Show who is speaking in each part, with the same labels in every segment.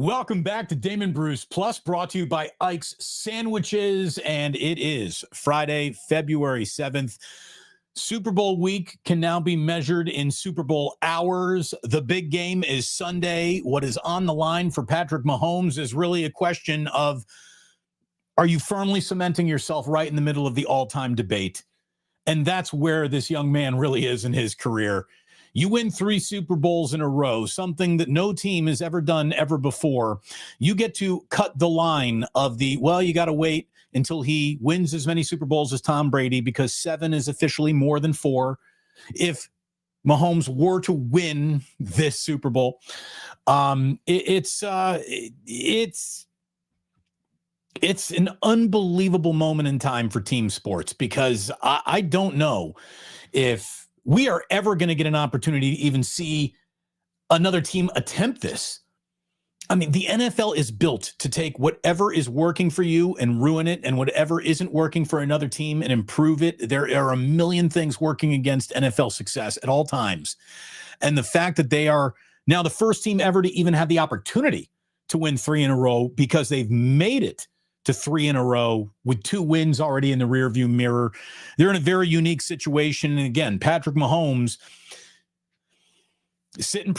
Speaker 1: Welcome back to Damon Bruce Plus, brought to you by Ike's Sandwiches, and it is Friday, February 7th. Super Bowl week can now be measured in Super Bowl hours. The big game is Sunday. What is on the line for Patrick Mahomes is really a question of, are you firmly cementing yourself right in the middle of the all-time debate? And that's where this young man really is in his career. You win 3 Super Bowls in a row, something that no team has ever done ever before. You get to cut the line of you got to wait until he wins as many Super Bowls as Tom Brady, because 7 is officially more than 4. If Mahomes were to win this Super Bowl, it's an unbelievable moment in time for team sports, because I don't know if we are ever going to get an opportunity to even see another team attempt this. I mean, the NFL is built to take whatever is working for you and ruin it, and whatever isn't working for another team and improve it. There are a million things working against NFL success at all times. And the fact that they are now the first team ever to even have the opportunity to win 3 in a row, because they've made it to 3 in a row with 2 wins already in the rearview mirror. They're in a very unique situation. And again, Patrick Mahomes sitting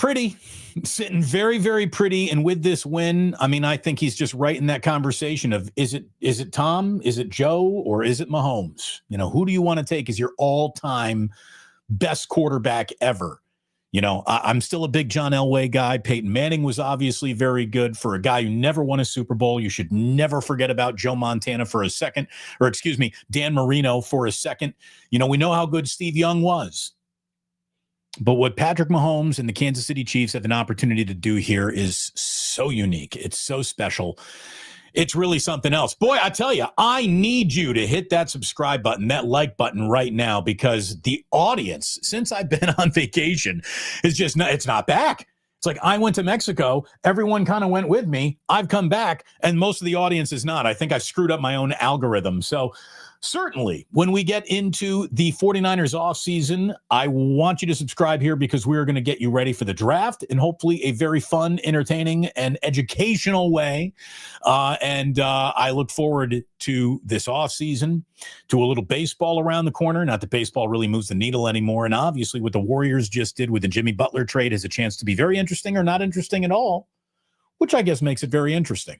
Speaker 1: very, very pretty. And with this win, I mean, I think he's just right in that conversation of, is it Tom? Is it Joe? Or is it Mahomes? You know, who do you want to take as your all-time best quarterback ever? You know, I'm still a big John Elway guy. Peyton Manning was obviously very good. For a guy who never won a Super Bowl, you should never forget about Joe Montana for a second, or excuse me, Dan Marino for a second. You know, we know how good Steve Young was. But what Patrick Mahomes and the Kansas City Chiefs have an opportunity to do here is so unique. It's so special. It's really something else. Boy, I tell you, I need you to hit that subscribe button, that like button right now, because the audience, since I've been on vacation, is just not, it's not back. It's like I went to Mexico. Everyone kind of went with me. I've come back, and most of the audience is not. I think I've screwed up my own algorithm. So certainly, when we get into the 49ers offseason, I want you to subscribe here, because we're going to get you ready for the draft in hopefully a very fun, entertaining, and educational way. I look forward to this offseason, to a little baseball around the corner. Not that baseball really moves the needle anymore. And obviously what the Warriors just did with the Jimmy Butler trade has a chance to be very interesting, or not interesting at all, which I guess makes it very interesting.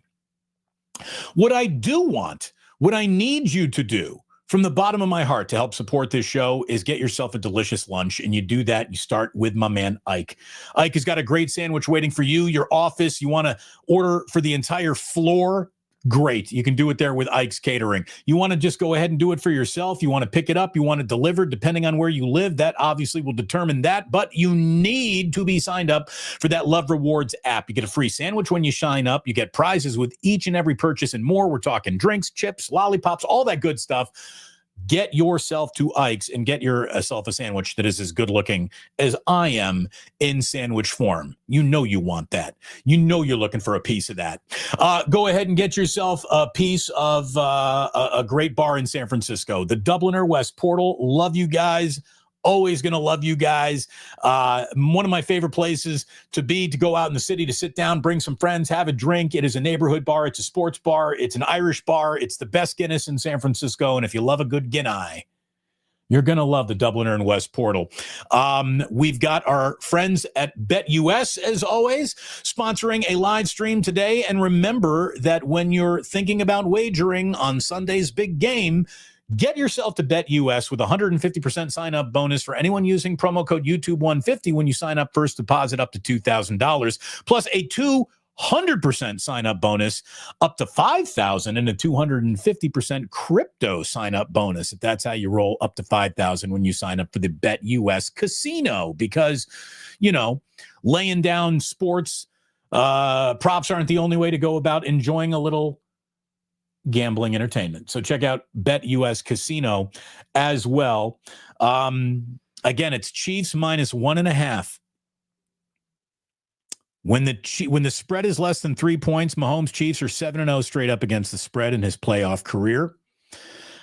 Speaker 1: What I do want, what I need you to do from the bottom of my heart to help support this show is get yourself a delicious lunch. And you do that, you start with my man, Ike. Ike has got a great sandwich waiting for you, your office. You want to order for the entire floor? Great. You can do it there with Ike's Catering. You want to just go ahead and do it for yourself. You want to pick it up. You want it delivered, depending on where you live. That obviously will determine that. But you need to be signed up for that Love Rewards app. You get a free sandwich when you sign up. You get prizes with each and every purchase and more. We're talking drinks, chips, lollipops, all that good stuff. Get yourself to Ike's and get yourself a sandwich that is as good looking as I am in sandwich form. You know you want that. You know you're looking for a piece of that. Go ahead and get yourself a piece of a great bar in San Francisco, the Dubliner West Portal. Love you guys. Always going to love you guys. One of my favorite places to be, to go out in the city, to sit down, bring some friends, have a drink. It is a neighborhood bar. It's a sports bar. It's an Irish bar. It's the best Guinness in San Francisco. And if you love a good Guinness, you're going to love the Dubliner and West Portal. We've got our friends at BetUS, as always, sponsoring a live stream today. And remember that when you're thinking about wagering on Sunday's big game, get yourself to BetUS with a 150% sign-up bonus for anyone using promo code YouTube150 when you sign up. First deposit up to $2,000, plus a 200% sign-up bonus up to $5,000, and a 250% crypto sign-up bonus, if that's how you roll, up to $5,000 when you sign up for the BetUS Casino. Because, you know, laying down sports props aren't the only way to go about enjoying a little gambling entertainment. So check out BetUS Casino as well. Again, it's Chiefs minus 1.5. When the spread is less than 3 points, Mahomes Chiefs are 7-0 straight up against the spread in his playoff career.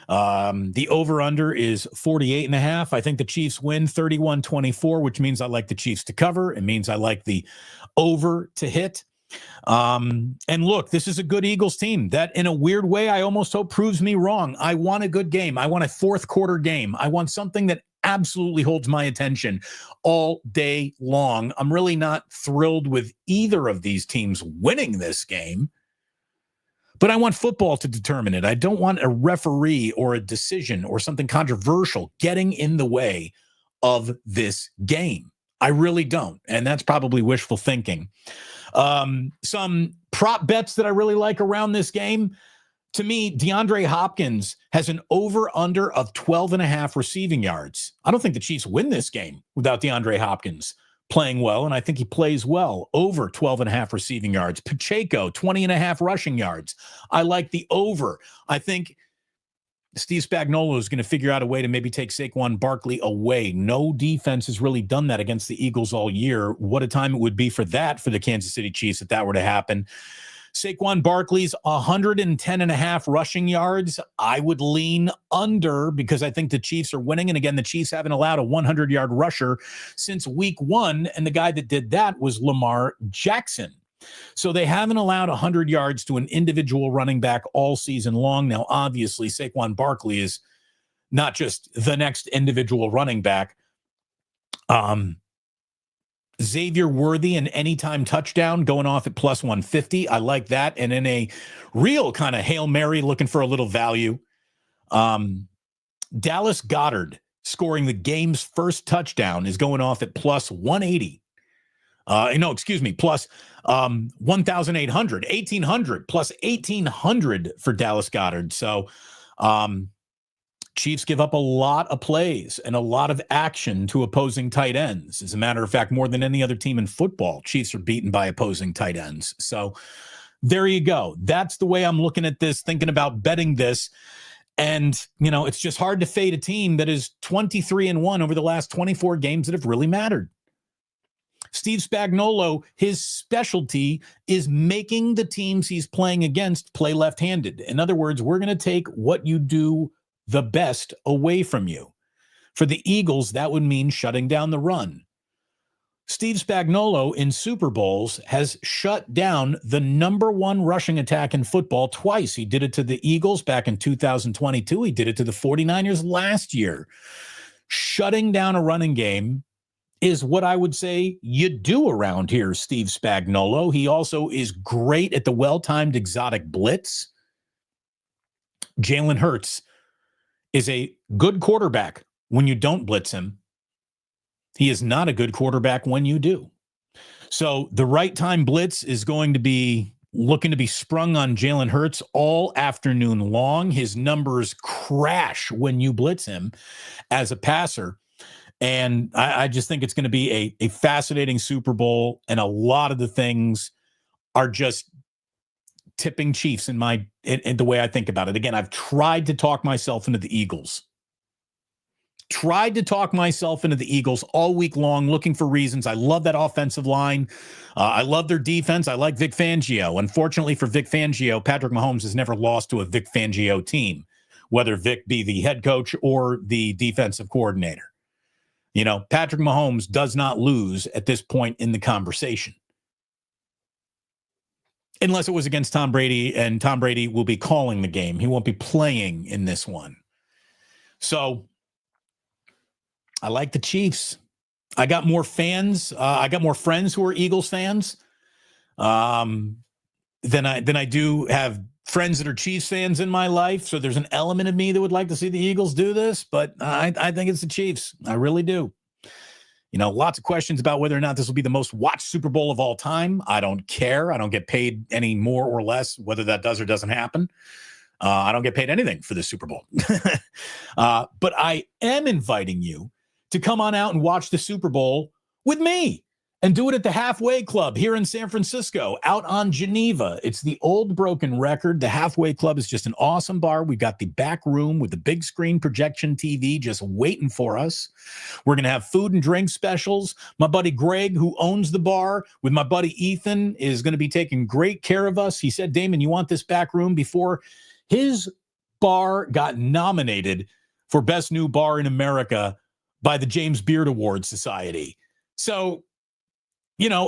Speaker 1: The over-under is 48.5. I think the Chiefs win 31-24, which means I like the Chiefs to cover. It means I like the over to hit. And look, this is a good Eagles team that in a weird way, I almost hope proves me wrong. I want a good game. I want a fourth quarter game. I want something that absolutely holds my attention all day long. I'm really not thrilled with either of these teams winning this game, but I want football to determine it. I don't want a referee or a decision or something controversial getting in the way of this game. I really don't. And that's probably wishful thinking. Some prop bets that I really like around this game. To me, DeAndre Hopkins has an over-under of 12.5 receiving yards. I don't think the Chiefs win this game without DeAndre Hopkins playing well, and I think he plays well. Over 12.5 receiving yards. Pacheco, 20.5 rushing yards. I like the over. I think Steve Spagnuolo is going to figure out a way to maybe take Saquon Barkley away. No defense has really done that against the Eagles all year. What a time it would be for that for the Kansas City Chiefs if that were to happen. Saquon Barkley's 110.5 rushing yards. I would lean under because I think the Chiefs are winning. And again, the Chiefs haven't allowed a 100-yard rusher since week 1. And the guy that did that was Lamar Jackson. So they haven't allowed 100 yards to an individual running back all season long. Now, obviously, Saquon Barkley is not just the next individual running back. Xavier Worthy, an anytime touchdown going off at plus 150. I like that. And in a real kind of Hail Mary looking for a little value, Dallas Goedert scoring the game's first touchdown is going off at plus 180. Plus 1,800, 1,800, plus 1,800 for Dallas Goedert. So Chiefs give up a lot of plays and a lot of action to opposing tight ends. As a matter of fact, more than any other team in football, Chiefs are beaten by opposing tight ends. So there you go. That's the way I'm looking at this, thinking about betting this. And, it's just hard to fade a team that is 23-1 over the last 24 games that have really mattered. Steve Spagnuolo, his specialty is making the teams he's playing against play left-handed. In other words, we're going to take what you do the best away from you. For the Eagles, that would mean shutting down the run. Steve Spagnuolo in Super Bowls has shut down the number one rushing attack in football twice. He did it to the Eagles back in 2022. He did it to the 49ers last year. Shutting down a running game is what I would say you do around here, Steve Spagnuolo. He also is great at the well-timed exotic blitz. Jalen Hurts is a good quarterback when you don't blitz him. He is not a good quarterback when you do. So the right time blitz is going to be looking to be sprung on Jalen Hurts all afternoon long. His numbers crash when you blitz him as a passer. And I just think it's going to be a fascinating Super Bowl. And a lot of the things are just tipping Chiefs in the way I think about it. Again, I've tried to talk myself into the Eagles. Tried to talk myself into the Eagles all week long, looking for reasons. I love that offensive line. I love their defense. I like Vic Fangio. Unfortunately for Vic Fangio, Patrick Mahomes has never lost to a Vic Fangio team, whether Vic be the head coach or the defensive coordinator. Patrick Mahomes does not lose at this point in the conversation. Unless it was against Tom Brady, and Tom Brady will be calling the game. He won't be playing in this one. So I like the Chiefs. I got more fans. I got more friends who are Eagles fans than I do have friends that are Chiefs fans in my life. So there's an element of me that would like to see the Eagles do this, but I think it's the Chiefs. I really do. Lots of questions about whether or not this will be the most watched Super Bowl of all time. I don't care. I don't get paid any more or less, whether that does or doesn't happen. I don't get paid anything for the Super Bowl. But I am inviting you to come on out and watch the Super Bowl with me and do it at the Halfway Club here in San Francisco, out on Geneva. It's the old Broken Record. The Halfway Club is just an awesome bar. We've got the back room with the big screen projection TV just waiting for us. We're going to have food and drink specials. My buddy Greg, who owns the bar, with my buddy Ethan, is going to be taking great care of us. He said, Damon, you want this back room? Before his bar got nominated for Best New Bar in America by the James Beard Awards Society. So,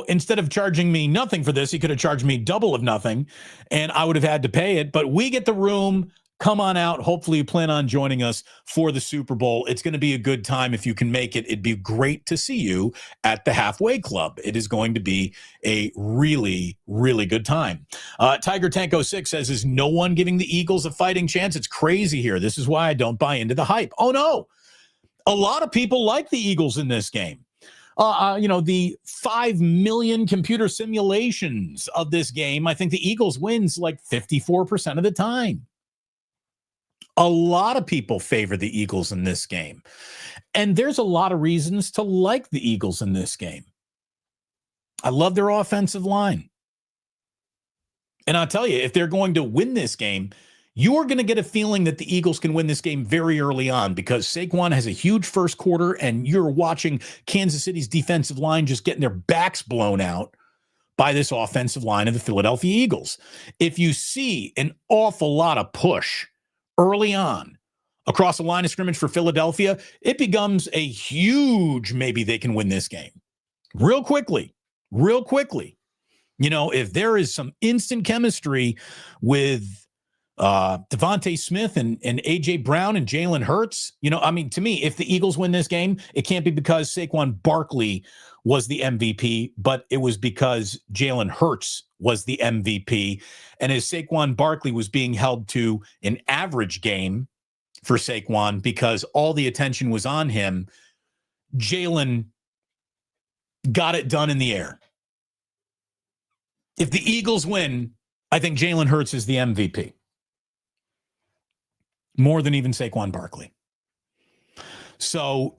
Speaker 1: instead of charging me nothing for this, he could have charged me double of nothing, and I would have had to pay it. But we get the room. Come on out. Hopefully you plan on joining us for the Super Bowl. It's going to be a good time if you can make it. It'd be great to see you at the Halfway Club. It is going to be a really, really good time. Tiger Tanko 6 says, is no one giving the Eagles a fighting chance? It's crazy here. This is why I don't buy into the hype. Oh, no. A lot of people like the Eagles in this game. The 5 million computer simulations of this game, I think the Eagles wins like 54% of the time. A lot of people favor the Eagles in this game. And there's a lot of reasons to like the Eagles in this game. I love their offensive line. And I'll tell you, if they're going to win this game, you are going to get a feeling that the Eagles can win this game very early on because Saquon has a huge first quarter and you're watching Kansas City's defensive line just getting their backs blown out by this offensive line of the Philadelphia Eagles. If you see an awful lot of push early on across the line of scrimmage for Philadelphia, it becomes a huge maybe they can win this game real quickly. If there is some instant chemistry with Devontae Smith and A.J. Brown and Jalen Hurts, to me, if the Eagles win this game, it can't be because Saquon Barkley was the MVP, but it was because Jalen Hurts was the MVP. And as Saquon Barkley was being held to an average game for Saquon because all the attention was on him, Jalen got it done in the air. If the Eagles win, I think Jalen Hurts is the MVP. More than even Saquon Barkley. So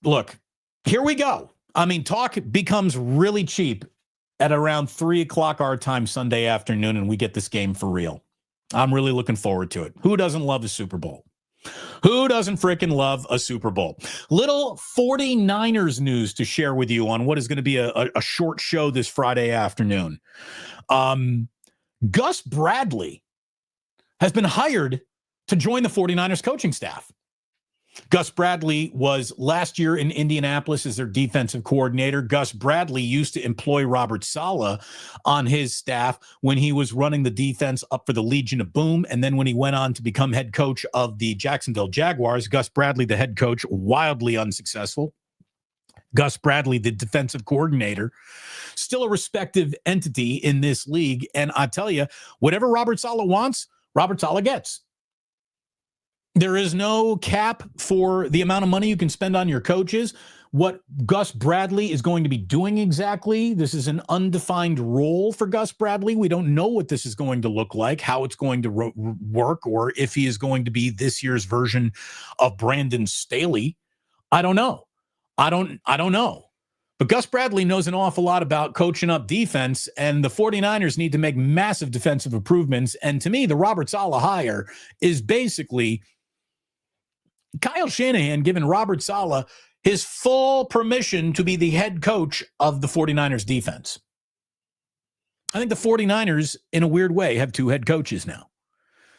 Speaker 1: look, here we go. Talk becomes really cheap at around 3:00 our time Sunday afternoon, and we get this game for real. I'm really looking forward to it. Who doesn't love a Super Bowl? Who doesn't freaking love a Super Bowl? Little 49ers news to share with you on what is going to be a short show this Friday afternoon. Gus Bradley has been hired to join the 49ers coaching staff. Gus Bradley was last year in Indianapolis as their defensive coordinator. Gus Bradley used to employ Robert Saleh on his staff when he was running the defense up for the Legion of Boom. And then when he went on to become head coach of the Jacksonville Jaguars, Gus Bradley, the head coach, wildly unsuccessful. Gus Bradley, the defensive coordinator, still a respective entity in this league. And I tell you, whatever Robert Saleh wants, Robert Saleh gets. There is no cap for the amount of money you can spend on your coaches. What Gus Bradley is going to be doing exactly, this is an undefined role for Gus Bradley. We don't know what this is going to look like, how it's going to work, or if he is going to be this year's version of Brandon Staley. I don't know. I don't know. But Gus Bradley knows an awful lot about coaching up defense, and the 49ers need to make massive defensive improvements. And to me, the Robert Saleh hire is basically Kyle Shanahan giving Robert Saleh his full permission to be the head coach of the 49ers defense. I think the 49ers, in a weird way, have two head coaches now.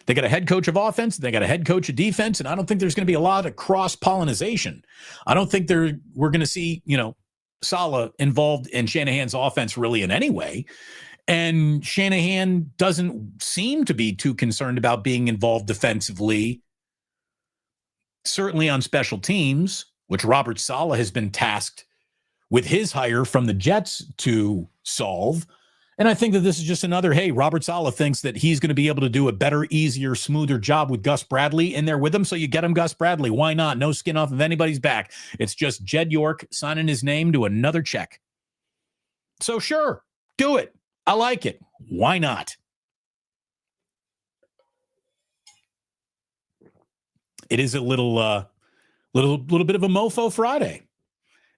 Speaker 1: They got a head coach of offense, they got a head coach of defense, and I don't think there's going to be a lot of cross-pollination. I don't think we're going to see, Saleh involved in Shanahan's offense really in any way. And Shanahan doesn't seem to be too concerned about being involved defensively, certainly on special teams, which Robert Saleh has been tasked with his hire from the Jets to solve. And I think that this is just another, hey, Robert Saleh thinks that he's going to be able to do a better, easier, smoother job with Gus Bradley in there with him. So you get him Gus Bradley. Why not? No skin off of anybody's back. It's just Jed York signing his name to another check. So sure, do it. I like it. Why not? It is a little bit of a mofo Friday.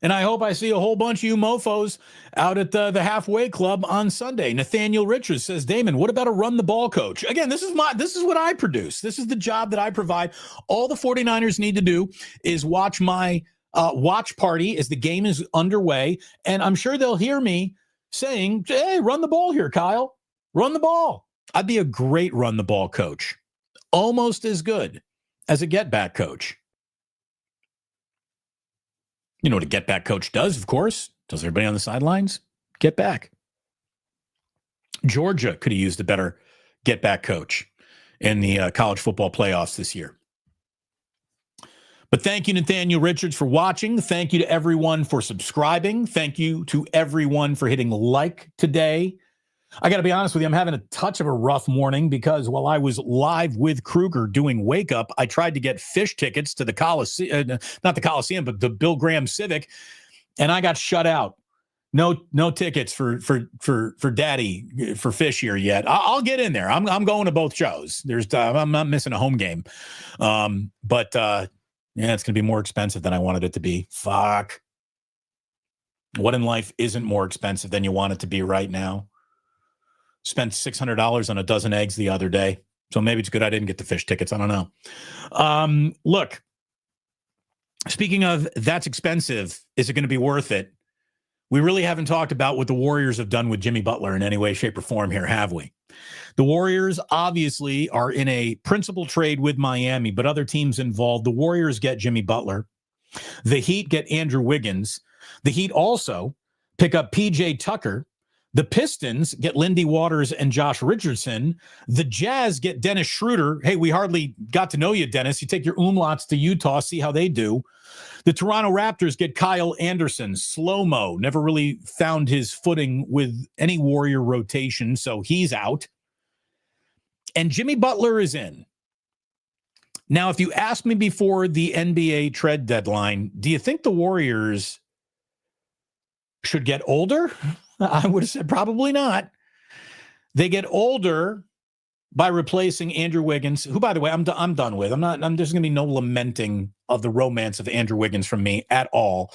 Speaker 1: And I hope I see a whole bunch of you mofos out at the Halfway Club on Sunday. Nathaniel Richards says, Damon, what about a run the ball coach? Again, this is what I produce. This is the job that I provide. All the 49ers need to do is watch my watch party as the game is underway. And I'm sure they'll hear me saying, hey, run the ball here, Kyle. Run the ball. I'd be a great run the ball coach. Almost as good as a get back coach. You know what a get back coach does, of course. Tells everybody on the sidelines, get back. Georgia could have used a better get back coach in the college football playoffs this year. But thank you, Nathaniel Richards, for watching. Thank you to everyone for subscribing. Thank you to everyone for hitting like today. I got to be honest with you, I'm having a touch of a rough morning because while I was live with Kruger doing Wake Up, I tried to get fish tickets to the Coliseum, not the Coliseum, but the Bill Graham Civic, and I got shut out. No tickets for Daddy for fish here yet. I'll get in there. I'm going to both shows. I'm not missing a home game, but it's going to be more expensive than I wanted it to be. Fuck. What in life isn't more expensive than you want it to be right now? Spent $600 on a dozen eggs the other day. So maybe it's good I didn't get the fish tickets. I don't know. Look, speaking of that's expensive, is it going to be worth it? We really haven't talked about what the Warriors have done with Jimmy Butler in any way, shape, or form here, have we? The Warriors obviously are in a principal trade with Miami, but other teams involved. The Warriors get Jimmy Butler. The Heat get Andrew Wiggins. The Heat also pick up P.J. Tucker. The Pistons get Lindy Waters and Josh Richardson. The Jazz get Dennis Schroeder. Hey, we hardly got to know you, Dennis. You take your umlauts to Utah, see how they do. The Toronto Raptors get Kyle Anderson, slow-mo, never really found his footing with any Warrior rotation, so he's out. And Jimmy Butler is in. Now, if you asked me before the NBA trade deadline, do you think the Warriors should get older? I would have said probably not. They get older by replacing Andrew Wiggins, who, by the way, I'm done with. There's going to be no lamenting of the romance of Andrew Wiggins from me at all.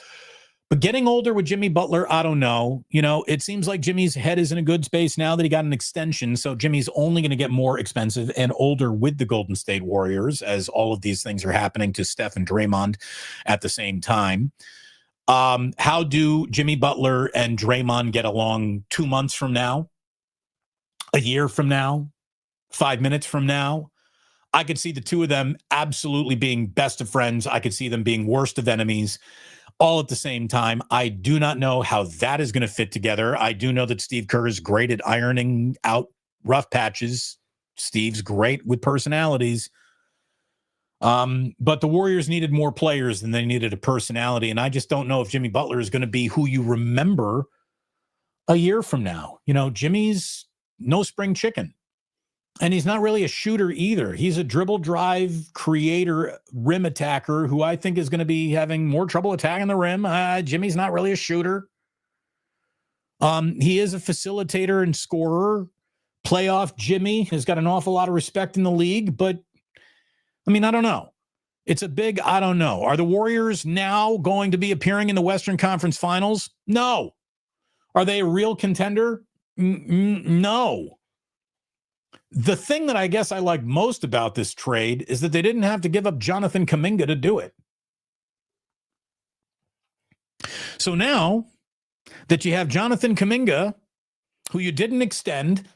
Speaker 1: But getting older with Jimmy Butler, I don't know. It seems like Jimmy's head is in a good space now that he got an extension. So Jimmy's only going to get more expensive and older with the Golden State Warriors as all of these things are happening to Steph and Draymond at the same time. How do Jimmy Butler and Draymond get along 2 months from now, a year from now, 5 minutes from now? I could see the two of them absolutely being best of friends. I could see them being worst of enemies all at the same time. I do not know how that is going to fit together. I do know that Steve Kerr is great at ironing out rough patches. Steve's great with personalities. But the Warriors needed more players than they needed a personality. And I just don't know if Jimmy Butler is going to be who you remember a year from now. Jimmy's no spring chicken. And he's not really a shooter either. He's a dribble drive creator, rim attacker who I think is going to be having more trouble attacking the rim. Jimmy's not really a shooter. He is a facilitator and scorer. Playoff Jimmy has got an awful lot of respect in the league, but I don't know. It's a big I don't know. Are the Warriors now going to be appearing in the Western Conference Finals? No. Are they a real contender? No. The thing that I guess I like most about this trade is that they didn't have to give up Jonathan Kuminga to do it. So now that you have Jonathan Kuminga, who you didn't extend,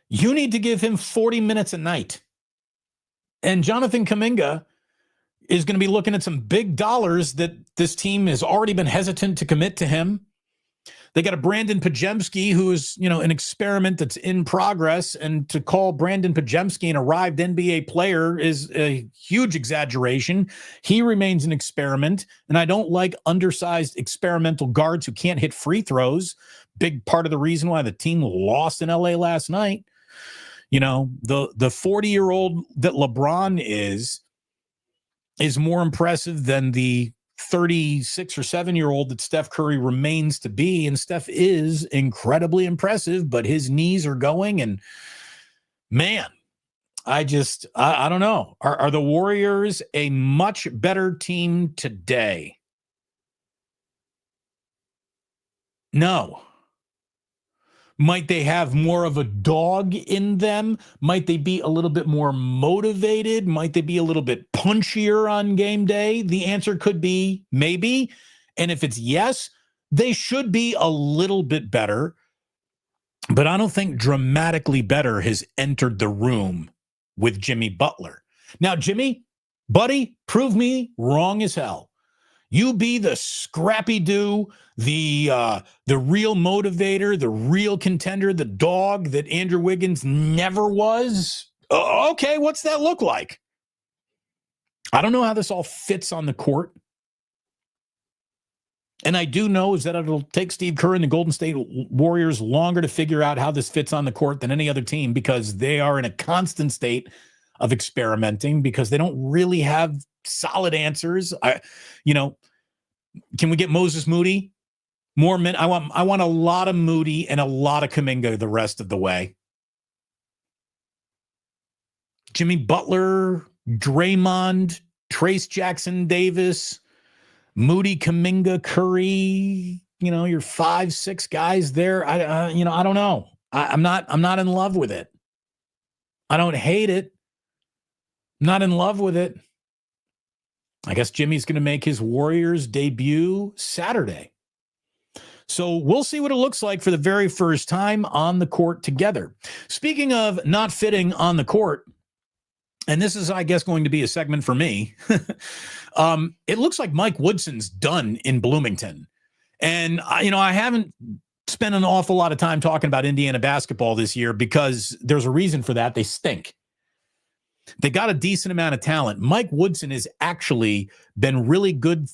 Speaker 1: you need to give him 40 minutes a night. And Jonathan Kuminga is going to be looking at some big dollars that this team has already been hesitant to commit to him. They got a Brandon Pajemski who is, an experiment that's in progress. And to call Brandon Pajemski an arrived NBA player is a huge exaggeration. He remains an experiment. And I don't like undersized experimental guards who can't hit free throws. Big part of the reason why the team lost in LA last night. The 40-year-old that LeBron is more impressive than the 36 or 7-year-old that Steph Curry remains to be. And Steph is incredibly impressive, but his knees are going. And man, I don't know. Are the Warriors a much better team today? No. Might they have more of a dog in them? Might they be a little bit more motivated? Might they be a little bit punchier on game day? The answer could be maybe. And if it's yes, they should be a little bit better. But I don't think dramatically better has entered the room with Jimmy Butler. Now, Jimmy, buddy, prove me wrong as hell. You be the scrappy do, the real motivator, the real contender, the dog that Andrew Wiggins never was. Okay, what's that look like? I don't know how this all fits on the court. And I do know is that it'll take Steve Kerr and the Golden State Warriors longer to figure out how this fits on the court than any other team, because they are in a constant state of experimenting, because they don't really have solid answers. Can we get Moses Moody? More men. I want a lot of Moody and a lot of Kuminga the rest of the way. Jimmy Butler, Draymond, Trace Jackson Davis, Moody, Kuminga, Curry, your 5-6 guys there. I don't know. I'm not in love with it. I don't hate it. I'm not in love with it. I guess Jimmy's going to make his Warriors debut Saturday. So we'll see what it looks like for the very first time on the court together. Speaking of not fitting on the court, and this is, I guess, going to be a segment for me. It looks like Mike Woodson's done in Bloomington. And, I haven't spent an awful lot of time talking about Indiana basketball this year because there's a reason for that. They stink. They got a decent amount of talent. Mike Woodson has actually been really good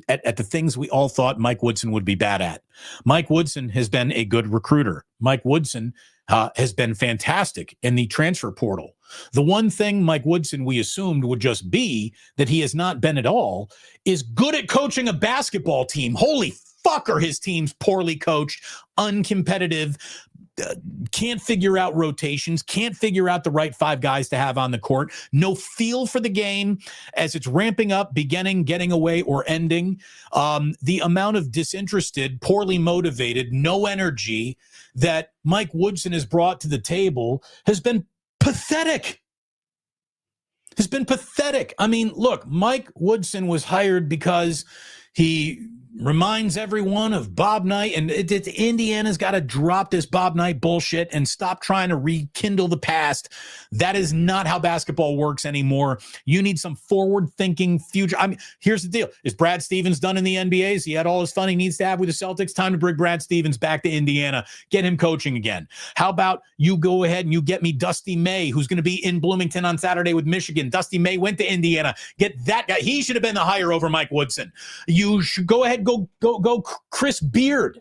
Speaker 1: at the things we all thought Mike Woodson would be bad at. Mike Woodson has been a good recruiter. Mike Woodson has been fantastic in the transfer portal. The one thing Mike Woodson we assumed would just be that he has not been at all is good at coaching a basketball team. Holy fuck, are his teams poorly coached, uncompetitive, can't figure out rotations, can't figure out the right 5 guys to have on the court, no feel for the game as it's ramping up, beginning, getting away, or ending. The amount of disinterested, poorly motivated, no energy that Mike Woodson has brought to the table has been pathetic. I mean, look, Mike Woodson was hired because he reminds everyone of Bob Knight, and Indiana's got to drop this Bob Knight bullshit and stop trying to rekindle the past. That is not how basketball works anymore. You need some forward-thinking future. I mean, here's the deal. Is Brad Stevens done in the NBA? He had all his fun he needs to have with the Celtics. Time to bring Brad Stevens back to Indiana. Get him coaching again. How about you go ahead and you get me Dusty May, who's going to be in Bloomington on Saturday with Michigan. Dusty May went to Indiana. Get that guy. He should have been the hire over Mike Woodson. You should go ahead, go Chris Beard.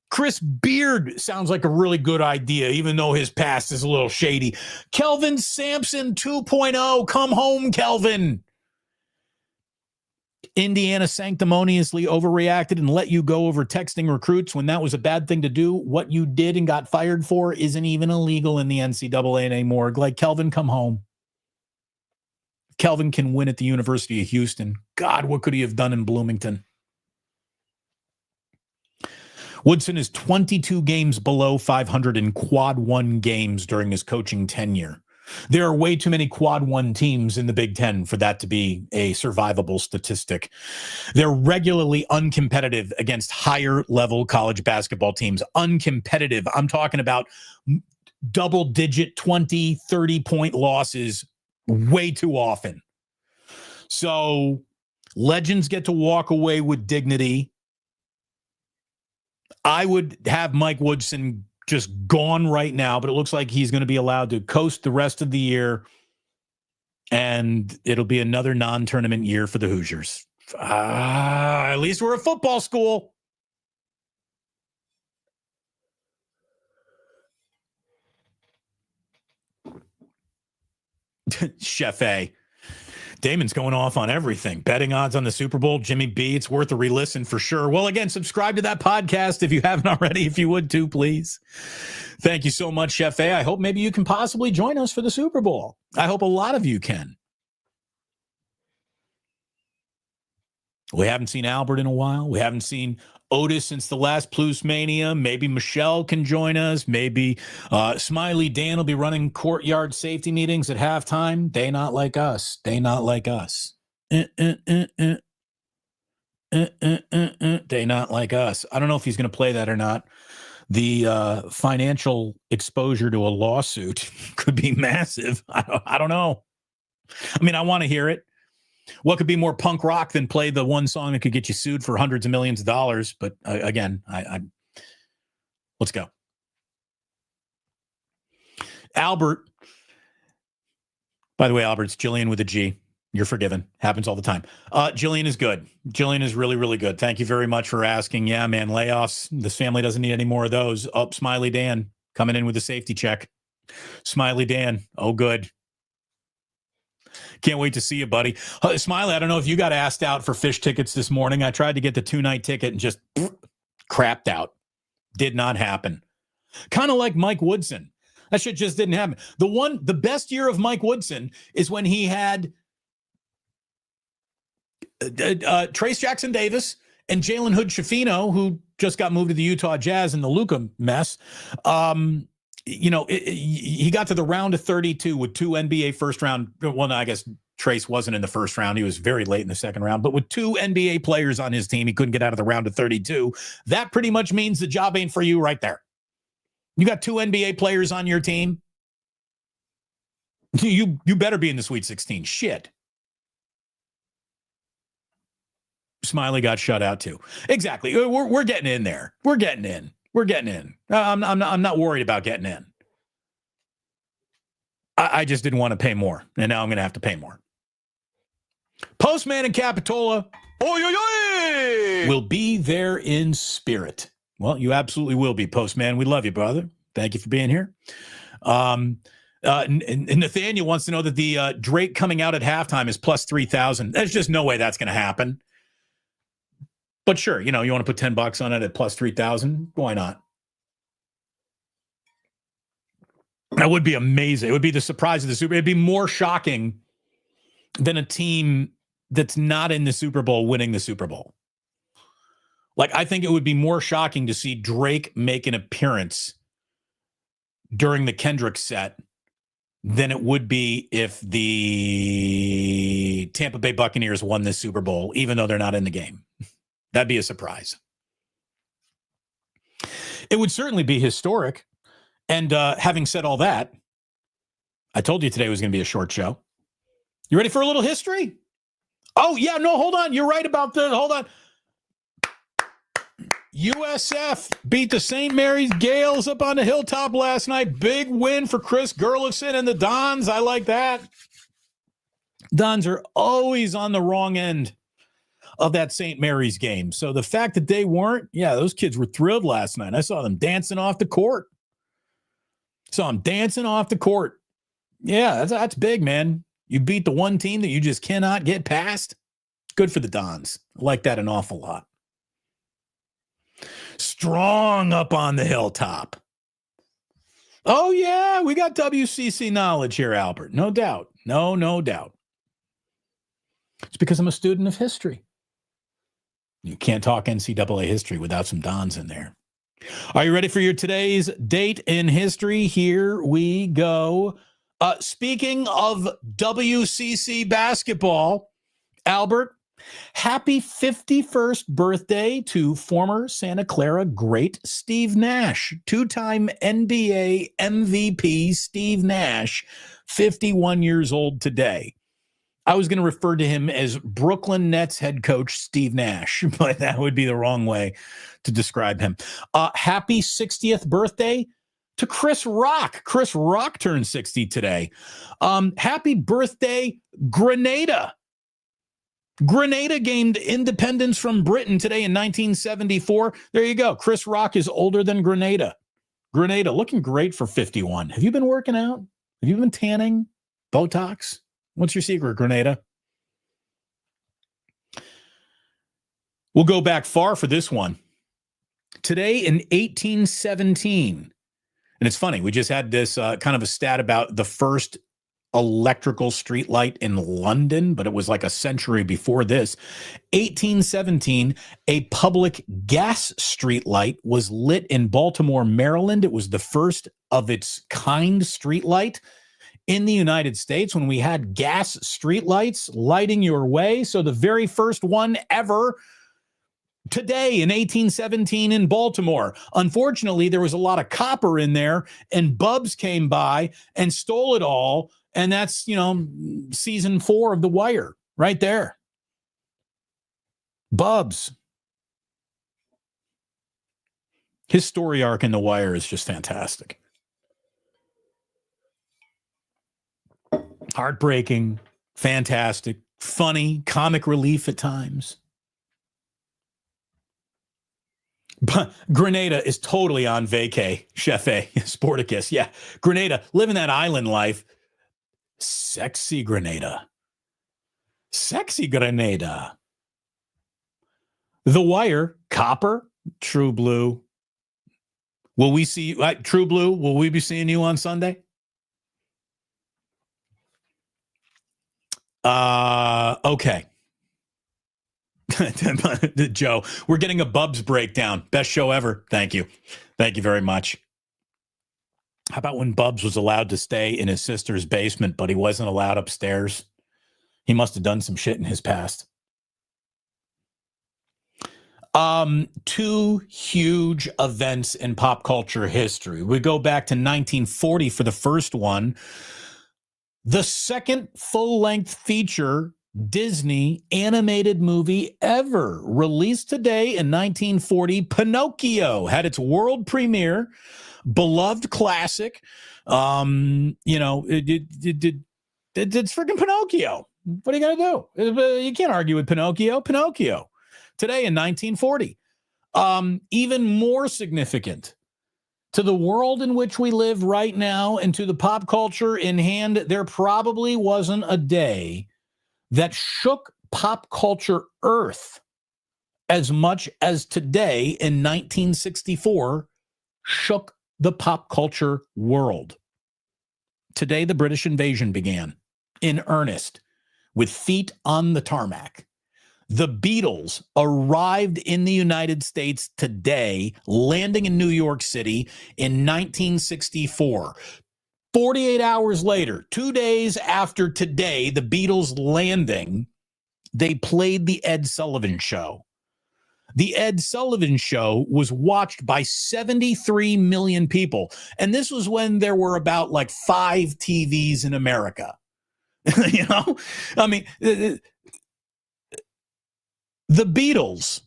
Speaker 1: Chris Beard sounds like a really good idea, even though his past is a little shady. Kelvin Sampson 2.0. Come home, Kelvin. Indiana sanctimoniously overreacted and let you go over texting recruits when that was a bad thing to do. What you did and got fired for isn't even illegal in the NCAA anymore. Like, Kelvin, come home. Kelvin can win at the University of Houston. God, what could he have done in Bloomington? Woodson is 22 games below 500 in quad 1 games during his coaching tenure. There are way too many quad 1 teams in the Big Ten for that to be a survivable statistic. They're regularly uncompetitive against higher level college basketball teams. Uncompetitive. I'm talking about double digit 20, 30-point losses way too often. So legends get to walk away with dignity. I would have Mike Woodson just gone right now, but it looks like he's going to be allowed to coast the rest of the year, and it'll be another non-tournament year for the Hoosiers. At least we're a football school. Chef A. Damon's going off on everything. Betting odds on the Super Bowl, Jimmy B. It's worth a re-listen for sure. Well, again, subscribe to that podcast if you haven't already, if you would too, please. Thank you so much, Chef A. I hope maybe you can possibly join us for the Super Bowl. I hope a lot of you can. We haven't seen Albert in a while. We haven't seen Otis since the last Plus Mania. Maybe Michelle can join us. Maybe Smiley Dan will be running courtyard safety meetings at halftime. They not like us. They not like us. They not like us. I don't know if he's going to play that or not. The financial exposure to a lawsuit could be massive. I don't know. I mean, I want to hear it. What could be more punk rock than play the one song that could get you sued for hundreds of millions of dollars? But again, let's go. Albert. By the way, Albert, it's Jillian with a G. You're forgiven. Happens all the time. Jillian is good. Jillian is really, really good. Thank you very much for asking. Yeah, man, layoffs. This family doesn't need any more of those. Smiley Dan coming in with a safety check. Smiley Dan. Oh, good. Can't wait to see you, buddy. Smiley, I don't know if you got asked out for fish tickets this morning. I tried to get the 2-night ticket and just crapped out. Did not happen. Kind of like Mike Woodson. That shit just didn't happen. The best year of Mike Woodson is when he had Trace Jackson Davis and Jalen Hood-Schifino, who just got moved to the Utah Jazz in the Luka mess. He got to the round of 32 with 2 NBA first round. Well, no, I guess Trace wasn't in the first round. He was very late in the second round. But with 2 NBA players on his team, he couldn't get out of the round of 32. That pretty much means the job ain't for you right there. You got 2 NBA players on your team. You better be in the Sweet 16. Shit. Smiley got shut out too. Exactly. We're getting in there. We're getting in. I'm not worried about getting in. I just didn't want to pay more, and now I'm going to have to pay more. Postman in Capitola will be there in spirit. Well, you absolutely will be, Postman. We love you, brother. Thank you for being here. And Nathaniel wants to know that the Drake coming out at halftime is plus 3,000. There's just no way that's going to happen. But sure, you want to put $10 on it at plus 3,000. Why not? That would be amazing. It would be the surprise of the Super Bowl. It'd be more shocking than a team that's not in the Super Bowl winning the Super Bowl. Like, I think it would be more shocking to see Drake make an appearance during the Kendrick set than it would be if the Tampa Bay Buccaneers won the Super Bowl, even though they're not in the game. That'd be a surprise. It would certainly be historic. And having said all that, I told you today was going to be a short show. You ready for a little history? Oh, yeah, no, hold on. You're right about hold on. USF beat the St. Mary's Gales up on the hilltop last night. Big win for Chris Gerlifson and the Dons. I like that. Dons are always on the wrong end of that St. Mary's game. So the fact that they weren't, yeah, those kids were thrilled last night. I saw them dancing off the court. Yeah, that's big, man. You beat the one team that you just cannot get past. Good for the Dons. I like that an awful lot. Strong up on the hilltop. Oh, yeah, we got WCC knowledge here, Albert. No doubt. No doubt. It's because I'm a student of history. You can't talk NCAA history without some Dons in there. Are you ready for your today's date in history? Here we go. Speaking of WCC basketball, Albert, happy 51st birthday to former Santa Clara great Steve Nash. 2-time NBA MVP Steve Nash, 51 years old today. I was going to refer to him as Brooklyn Nets head coach Steve Nash, but that would be the wrong way to describe him. Happy 60th birthday to Chris Rock. Chris Rock turned 60 today. Happy birthday, Grenada. Grenada gained independence from Britain today in 1974. There you go. Chris Rock is older than Grenada. Grenada looking great for 51. Have you been working out? Have you been tanning? Botox? What's your secret, Grenada? We'll go back far for this one. Today in 1817, and it's funny, we just had this kind of a stat about the first electrical streetlight in London, but it was like a century before this. 1817, a public gas streetlight was lit in Baltimore, Maryland. It was the first of its kind streetlight in the United States when we had gas streetlights lighting your way. So the very first one ever today in 1817 in Baltimore. Unfortunately, there was a lot of copper in there and Bubs came by and stole it all. And that's, season 4 of The Wire right there. Bubs. His story arc in The Wire is just fantastic. Heartbreaking, fantastic, funny, comic relief at times. But Grenada is totally on vacay, Chef A, Sporticus. Yeah, Grenada, living that island life. Sexy Grenada. Sexy Grenada. The Wire, Copper, True Blue. Will we see you, True Blue, will we be seeing you on Sunday? Okay. Joe, we're getting a Bubs breakdown. Best show ever. Thank you. Thank you very much. How about when Bubs was allowed to stay in his sister's basement, but he wasn't allowed upstairs? He must have done some shit in his past. Two huge events in pop culture history. We go back to 1940 for the first one. The second full-length feature Disney animated movie ever, released today in 1940. Pinocchio had its world premiere. Beloved classic. It's freaking Pinocchio. What are you gonna do? You can't argue with Pinocchio. Pinocchio. Today in 1940. Even more significant to the world in which we live right now and to the pop culture in hand, there probably wasn't a day that shook pop culture earth as much as today in 1964 shook the pop culture world. Today, the British invasion began in earnest with feet on the tarmac. The Beatles arrived in the United States today, landing in New York City in 1964. 48 hours later, 2 days after today, the Beatles landing, they played the Ed Sullivan Show. The Ed Sullivan Show was watched by 73 million people. And this was when there were about like 5 TVs in America. I mean, the Beatles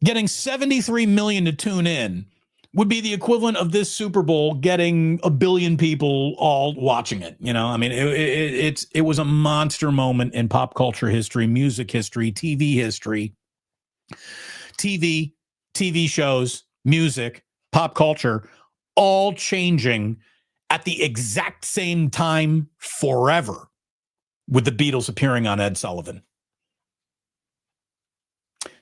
Speaker 1: getting 73 million to tune in would be the equivalent of this Super Bowl getting 1 billion people all watching it. It was a monster moment in pop culture history, music history, TV history. TV shows, music, pop culture, all changing at the exact same time forever, with the Beatles appearing on Ed Sullivan.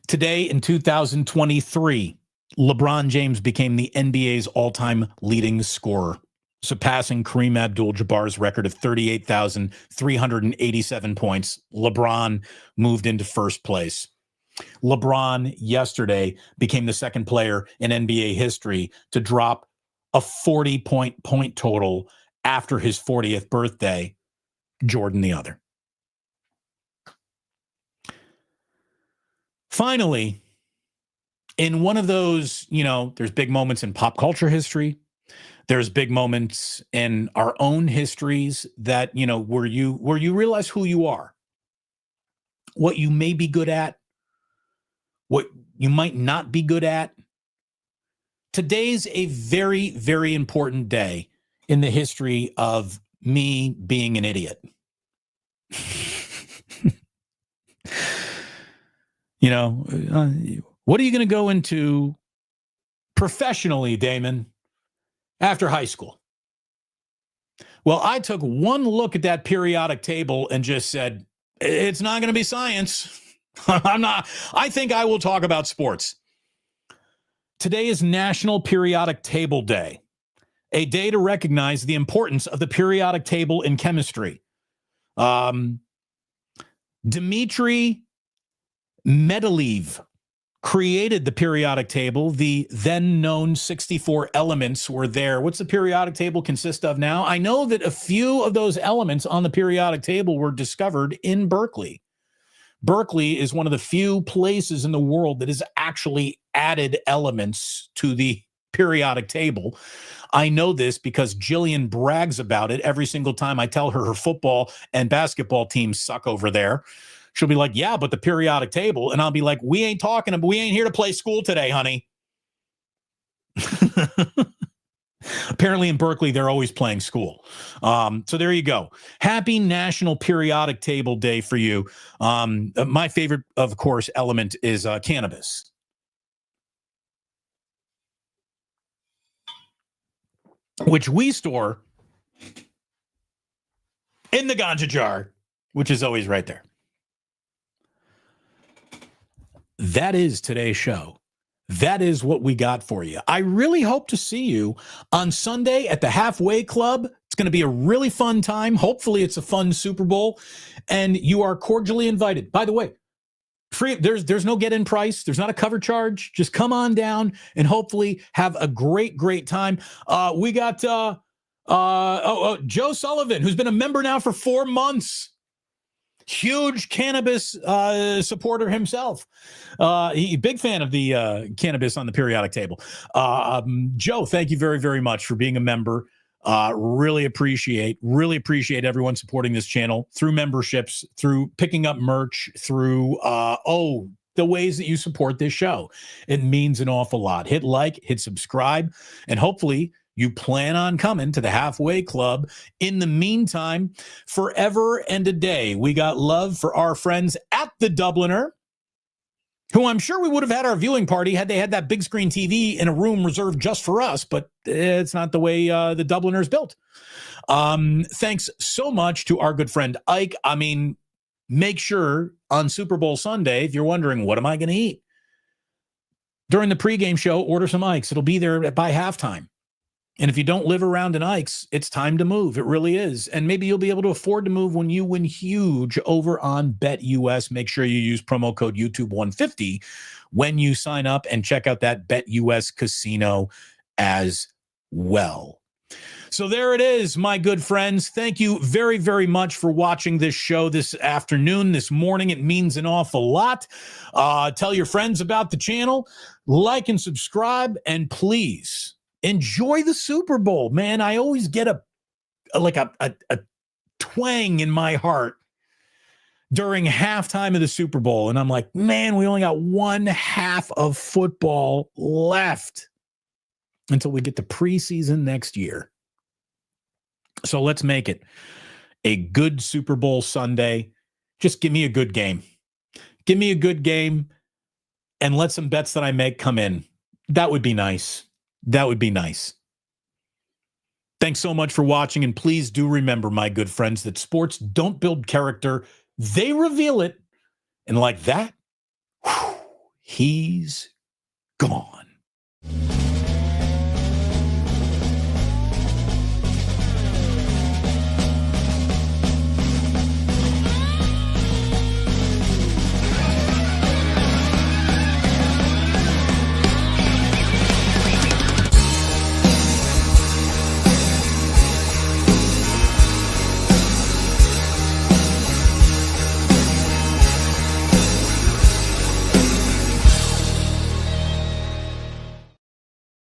Speaker 1: Today in 2023, LeBron James became the NBA's all-time leading scorer, surpassing Kareem Abdul-Jabbar's record of 38,387 points. LeBron moved into first place. LeBron yesterday became the second player in NBA history to drop a 40-point total after his 40th birthday. Jordan the other. Finally, in one of those, there's big moments in pop culture history. There's big moments in our own histories that, where you realize who you are, what you may be good at, what you might not be good at. Today's a very, very important day in the history of me being an idiot. What are you going to go into professionally, Damon, after high school? Well, I took one look at that periodic table and just said, it's not going to be science. I think I will talk about sports. Today is National Periodic Table Day, a day to recognize the importance of the periodic table in chemistry. Dmitry Mendeleev created the periodic table. The then known 64 elements were there. What's the periodic table consist of now? I know that a few of those elements on the periodic table were discovered in Berkeley. Berkeley is one of the few places in the world that has actually added elements to the periodic table. I know this because Jillian brags about it every single time I tell her football and basketball teams suck over there. She'll be like, yeah, but the periodic table. And I'll be like, we ain't here to play school today, honey. Apparently in Berkeley, they're always playing school. So there you go. Happy National Periodic Table Day for you. My favorite, of course, element is cannabis. Which we store in the ganja jar, which is always right there. That is today's show. That is what we got for you. I really hope to see you on Sunday at the Halfway Club. It's going to be a really fun time. Hopefully it's a fun Super Bowl, and you are cordially invited. By the way, free. There's no get-in price. There's not a cover charge. Just come on down and hopefully have a great time. We got Joe Sullivan, who's been a member now for 4 months. Huge cannabis supporter himself. Big fan of the cannabis on the periodic table. Joe, thank you very, very much for being a member. Really appreciate everyone supporting this channel through memberships, through picking up merch, through the ways that you support this show. It means an awful lot. Hit like, hit subscribe, and hopefully you plan on coming to the Halfway Club. In the meantime, forever and a day, we got love for our friends at the Dubliner, who I'm sure we would have had our viewing party had they had that big screen TV in a room reserved just for us, but it's not the way the Dubliner is built. Thanks so much to our good friend Ike. I mean, make sure on Super Bowl Sunday, if you're wondering, what am I going to eat? During the pregame show, order some Ikes. It'll be there by halftime. And if you don't live around an Ike's, it's time to move. It really is. And maybe you'll be able to afford to move when you win huge over on BetUS. Make sure you use promo code YouTube150 when you sign up, and check out that BetUS casino as well. So there it is, my good friends. Thank you very, very much for watching this show this afternoon, this morning. It means an awful lot. Tell your friends about the channel, like and subscribe, and please enjoy the Super Bowl, man. I always get a twang in my heart during halftime of the Super Bowl. And I'm like, man, we only got one half of football left until we get to preseason next year. So let's make it a good Super Bowl Sunday. Just give me a good game. Give me a good game and let some bets that I make come in. That would be nice. That would be nice. Thanks so much for watching. And please do remember, my good friends, that sports don't build character. They reveal it. And like that, he's gone.